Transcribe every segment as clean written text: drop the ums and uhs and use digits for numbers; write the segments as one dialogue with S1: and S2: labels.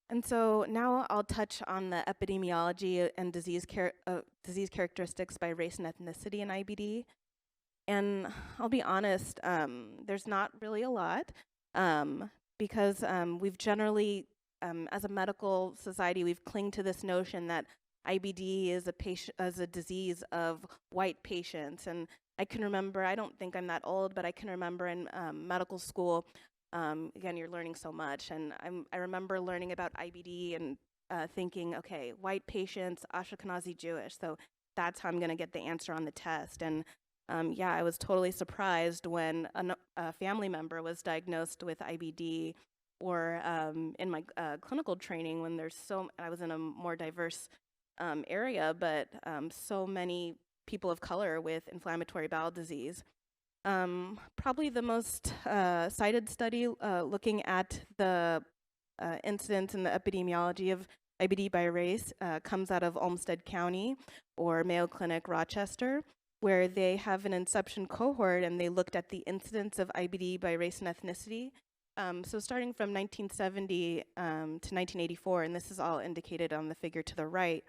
S1: And so now I'll touch on the epidemiology and disease characteristics by race and ethnicity in IBD. And I'll be honest, there's not really a lot because we've generally, as a medical society, we've clung to this notion that IBD is a disease of white patients. And I can remember, I don't think I'm that old, but I can remember in medical school, again, you're learning so much. And I remember learning about IBD and thinking, okay, white patients, Ashkenazi Jewish. So that's how I'm going to get the answer on the test. And yeah, I was totally surprised when a family member was diagnosed with IBD, or in my clinical training when I was in a more diverse area, but so many people of color with inflammatory bowel disease. Probably the most cited study looking at the incidence and the epidemiology of IBD by race comes out of Olmsted County or Mayo Clinic, Rochester, where they have an inception cohort and they looked at the incidence of IBD by race and ethnicity. So starting from 1970 to 1984, and this is all indicated on the figure to the right,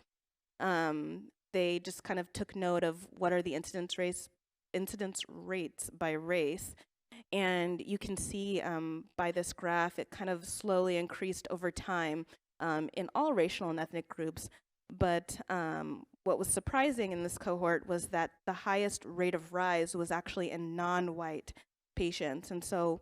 S1: they just kind of took note of what are the incidence rates by race. And you can see by this graph, it kind of slowly increased over time in all racial and ethnic groups. But what was surprising in this cohort was that the highest rate of rise was actually in non-white patients. And so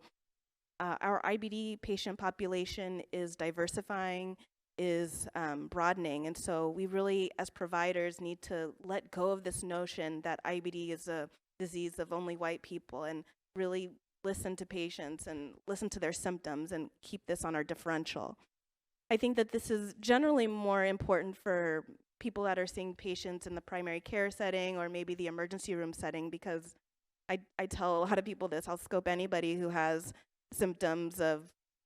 S1: our IBD patient population is diversifying, is broadening. And so we really, as providers, need to let go of this notion that IBD is a disease of only white people and really listen to patients and listen to their symptoms and keep this on our differential. I think that this is generally more important for people that are seeing patients in the primary care setting or maybe the emergency room setting, because I tell a lot of people this. I'll scope anybody who has symptoms of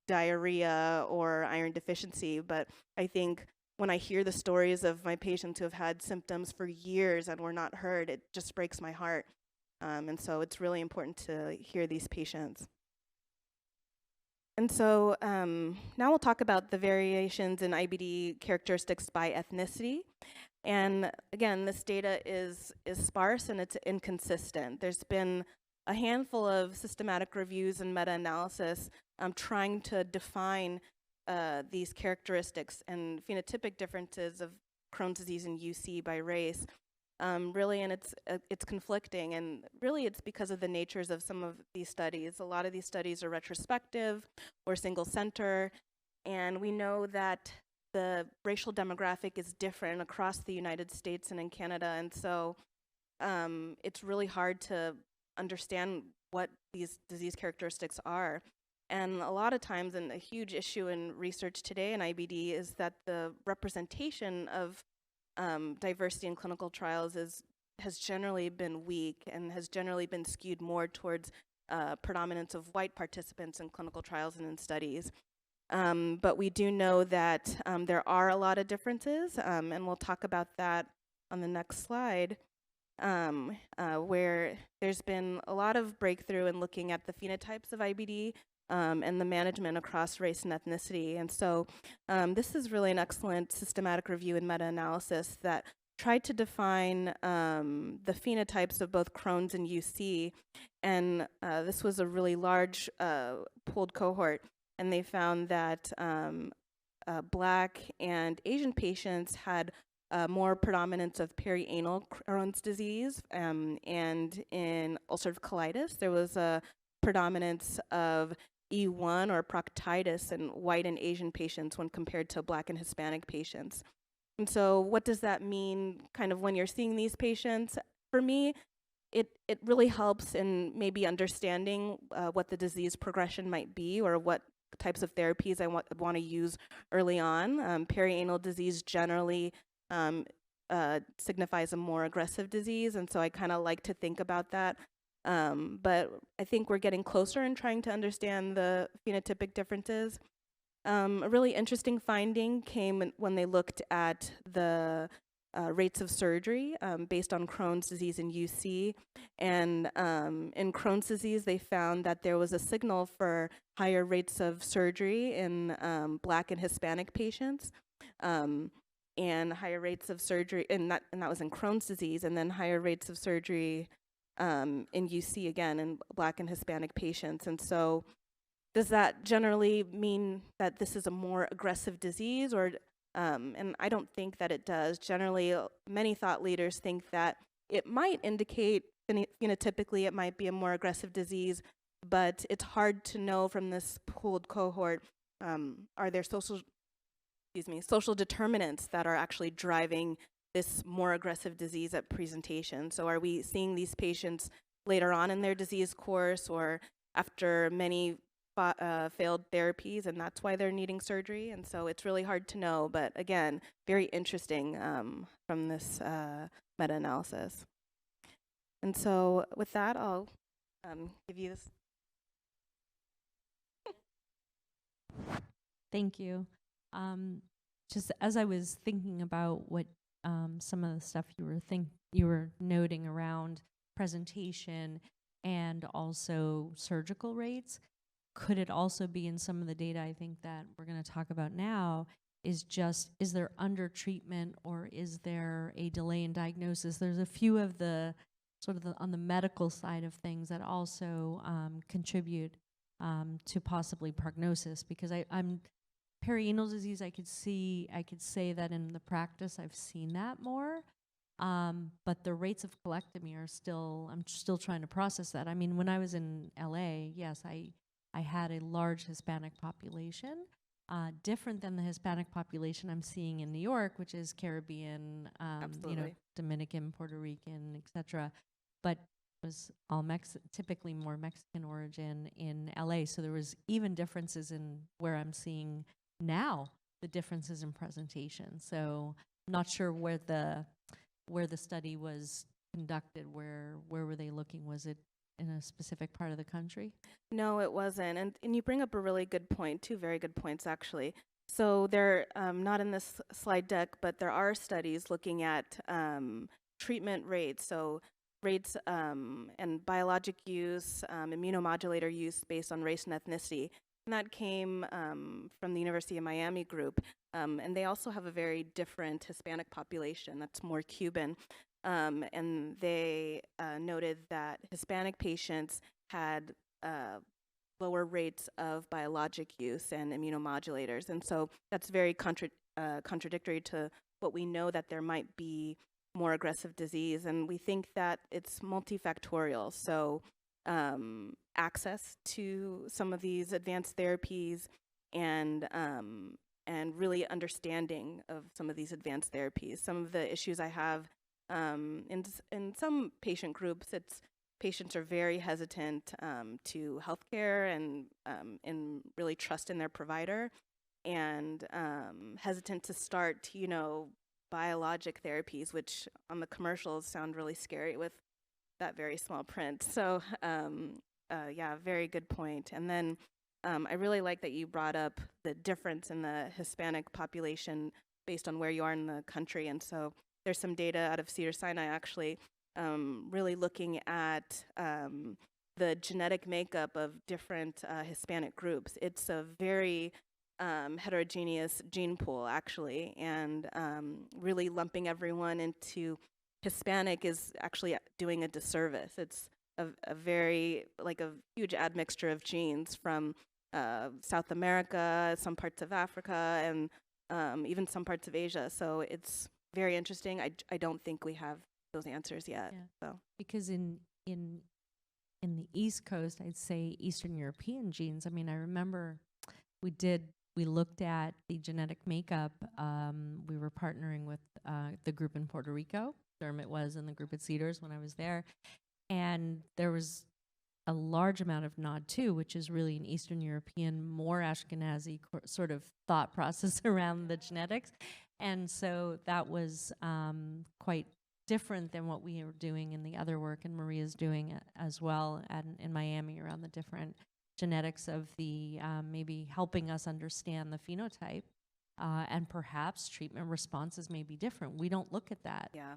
S1: diarrhea or iron deficiency, but I think when I hear the stories of my patients who have had symptoms for years and were not heard, it just breaks my heart. And so it's really important to hear these patients. And so now we'll talk about the variations in IBD characteristics by ethnicity. And again, this data is sparse and it's inconsistent. There's been a handful of systematic reviews and meta-analysis trying to define these characteristics and phenotypic differences of Crohn's disease and UC by race. Really, and it's conflicting, and really it's because of the natures of some of these studies. A lot of these studies are retrospective or single center, and we know that the racial demographic is different across the United States and in Canada, and so it's really hard to understand what these disease characteristics are. And a lot of times, and a huge issue in research today in IBD is that the representation of diversity in clinical trials has generally been weak and has generally been skewed more towards predominance of white participants in clinical trials and in studies. But we do know that there are a lot of differences, and we'll talk about that on the next slide, where there's been a lot of breakthrough in looking at the phenotypes of IBD and the management across race and ethnicity. And so this is really an excellent systematic review and meta-analysis that tried to define the phenotypes of both Crohn's and UC. And this was a really large pooled cohort. And they found that Black and Asian patients had more predominance of perianal Crohn's disease. And in ulcerative colitis, there was a predominance of E1 or proctitis in white and Asian patients when compared to Black and Hispanic patients. And so what does that mean kind of when you're seeing these patients? For me, it really helps in maybe understanding what the disease progression might be or what types of therapies I want to use early on. Perianal disease generally signifies a more aggressive disease, and so I kind of like to think about that. But I think we're getting closer in trying to understand the phenotypic differences. A really interesting finding came when they looked at the rates of surgery based on Crohn's disease in UC. And in Crohn's disease, they found that there was a signal for higher rates of surgery in Black and Hispanic patients. And higher rates of surgery, and that was in Crohn's disease, and then higher rates of surgery in UC again in Black and Hispanic patients. And so does that generally mean that this is a more aggressive disease, or and I don't think that it does. Generally, many thought leaders think that it might indicate phenotypically it might be a more aggressive disease, but it's hard to know from this pooled cohort. Are there social determinants that are actually driving this more aggressive disease at presentation? So are we seeing these patients later on in their disease course or after many failed therapies, and that's why they're needing surgery? And so it's really hard to know, but again, very interesting from this meta-analysis. And so with that, I'll give you this.
S2: Thank you. Just as I was thinking about what some of the stuff you were noting around presentation and also surgical rates, could it also be in some of the data I think that we're going to talk about now is there under treatment or is there a delay in diagnosis? There's a few of the on the medical side of things that also contribute to possibly prognosis, because I'm perianal disease, I could say that in the practice I've seen that more, but the rates of colectomy are I'm still trying to process that. I mean, when I was in LA, yes, I had a large Hispanic population, different than the Hispanic population I'm seeing in New York, which is Caribbean, Dominican, Puerto Rican, etc. But it was all typically more Mexican origin in LA. So there was even differences in where I'm seeing now the differences in presentation. So I'm not sure where the study was conducted. Where were they looking? Was it in a specific part of the country?
S1: No, it wasn't. And you bring up a really good point, two very good points actually. So they're not in this slide deck, but there are studies looking at treatment rates. So rates and biologic use, immunomodulator use based on race and ethnicity. And that came from the University of Miami group. And they also have a very different Hispanic population that's more Cuban. And they noted that Hispanic patients had lower rates of biologic use and immunomodulators. And so that's very contradictory to what we know, that there might be more aggressive disease. And we think that it's multifactorial. So access to some of these advanced therapies and really understanding of some of these advanced therapies. Some of the issues I have in some patient groups, patients are very hesitant to healthcare and really trust in their provider, and hesitant to start, biologic therapies, which on the commercials sound really scary with that very small print. So yeah, very good point. And then I really like that you brought up the difference in the Hispanic population based on where you are in the country. And so there's some data out of Cedars-Sinai actually really looking at the genetic makeup of different Hispanic groups. It's a very heterogeneous gene pool actually, and really lumping everyone into Hispanic is actually doing a disservice. It's a very, a huge admixture of genes from South America, some parts of Africa, and even some parts of Asia. So it's very interesting. I don't think we have those answers yet. Yeah. So
S2: because in the East Coast, I'd say Eastern European genes. I mean, I remember we looked at the genetic makeup. We were partnering with the group in Puerto Rico. Dermot was in the group at Cedars when I was there, and there was a large amount of NOD2, which is really an Eastern European, more Ashkenazi sort of thought process around the genetics. And so that was quite different than what we were doing in the other work, and Maria's doing as well in Miami around the different genetics of the maybe helping us understand the phenotype. and perhaps treatment responses may be different. We don't look at that.
S1: Yeah.